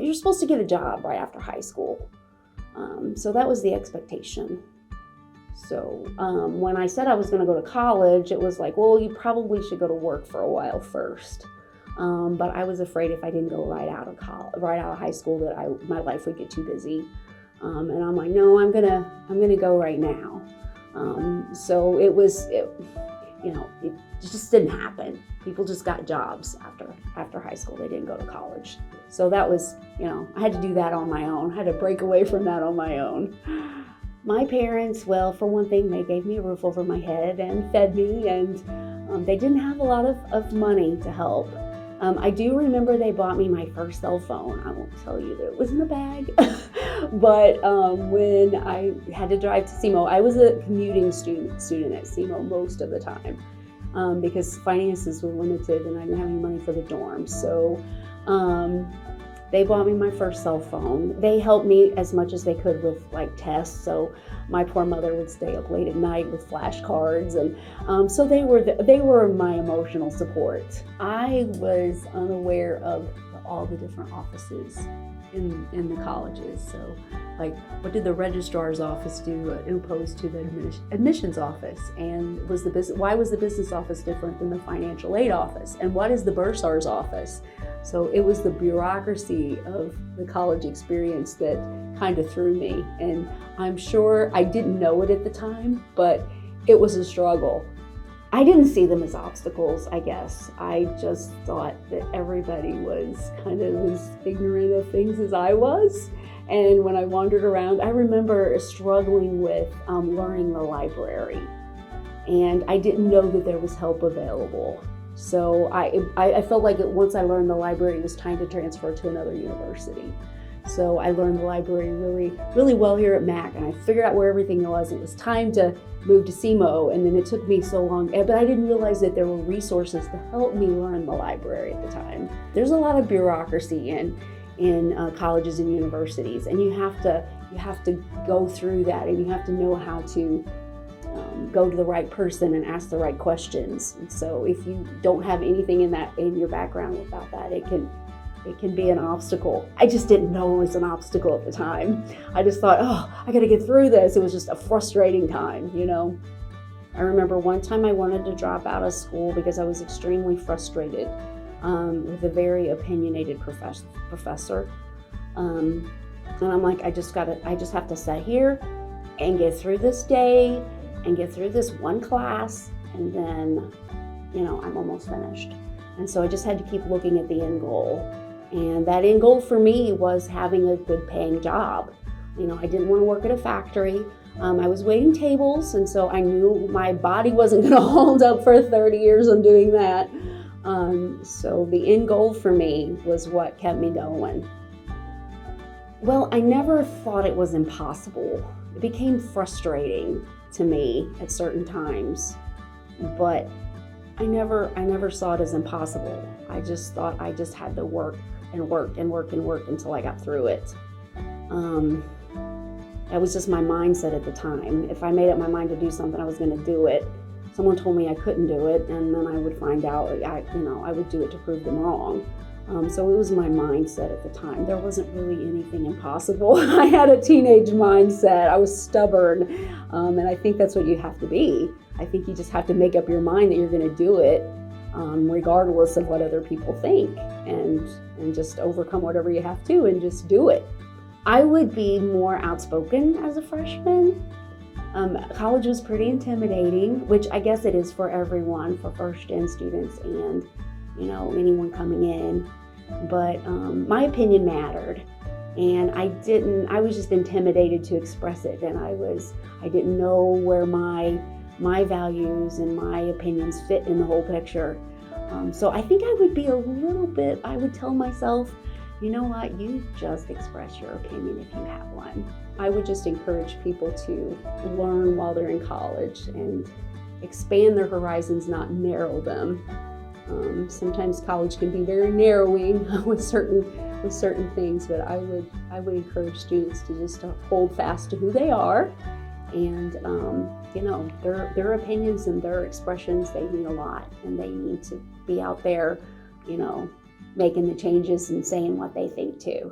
you're supposed to get a job right after high school. So that was the expectation. So when I said I was going to go to college, it was like, well, you probably should go to work for a while first. But I was afraid if I didn't go right out of high school that my life would get too busy. And I'm like, no, I'm gonna go right now. So it just didn't happen. People just got jobs after high school. They didn't go to college. So that was, I had to do that on my own. I had to break away from that on my own. My parents, well, for one thing, they gave me a roof over my head and fed me, and they didn't have a lot of money to help. I do remember they bought me my first cell phone. I won't tell you that it was in a bag, but when I had to drive to SEMO, I was a commuting student at SEMO most of the time because finances were limited and I didn't have any money for the dorm. So they bought me my first cell phone. They helped me as much as they could with tests. So my poor mother would stay up late at night with flashcards, and so they were my emotional support. I was unaware of all the different offices in the colleges. So what did the registrar's office do opposed to the admissions office? And why was the business office different than the financial aid office? And what is the bursar's office? So it was the bureaucracy of the college experience that kind of threw me. And I'm sure I didn't know it at the time, but it was a struggle. I didn't see them as obstacles, I guess. I just thought that everybody was kind of as ignorant of things as I was. And when I wandered around, I remember struggling with learning the library. And I didn't know that there was help available. So I felt like once I learned the library, it was time to transfer to another university. So I learned the library really, really well here at Mac, and I figured out where everything was. It was time to move to SEMO, and then it took me so long, but I didn't realize that there were resources to help me learn the library at the time. There's a lot of bureaucracy in colleges and universities, and you have to go through that, and you have to know how to go to the right person and ask the right questions. And so if you don't have anything in your background about that, it can be an obstacle. I just didn't know it was an obstacle at the time. I just thought, I gotta get through this. It was just a frustrating time, I remember one time I wanted to drop out of school because I was extremely frustrated with a very opinionated professor. And I'm like, I just have to sit here and get through this day and get through this one class, and then, I'm almost finished. And so I just had to keep looking at the end goal. And that end goal for me was having a good paying job. I didn't want to work at a factory. I was waiting tables, and so I knew my body wasn't going to hold up for 30 years on doing that. So the end goal for me was what kept me going. Well, I never thought it was impossible. It became frustrating to me at certain times, but I never saw it as impossible. I just thought I just had to work and work and work and work until I got through it. That was just my mindset at the time. If I made up my mind to do something, I was going to do it. Someone told me I couldn't do it, and then I would find out, I would do it to prove them wrong. So it was my mindset at the time. There wasn't really anything impossible. I had a teenage mindset. I was stubborn, and I think that's what you have to be. I think you just have to make up your mind that you're going to do it, regardless of what other people think, and just overcome whatever you have to and just do it. I would be more outspoken as a freshman. College was pretty intimidating, which I guess it is for everyone, for first-gen students and anyone coming in. But my opinion mattered, and I was just intimidated to express it, and I didn't know where my values and my opinions fit in the whole picture. So I think I would tell myself, you know what, you just express your opinion if you have one. I would just encourage people to learn while they're in college and expand their horizons, not narrow them. Sometimes college can be very narrowing with certain things, but I would encourage students to just hold fast to who they are, and their opinions and their expressions, they mean a lot, and they need to be out there, making the changes and saying what they think too.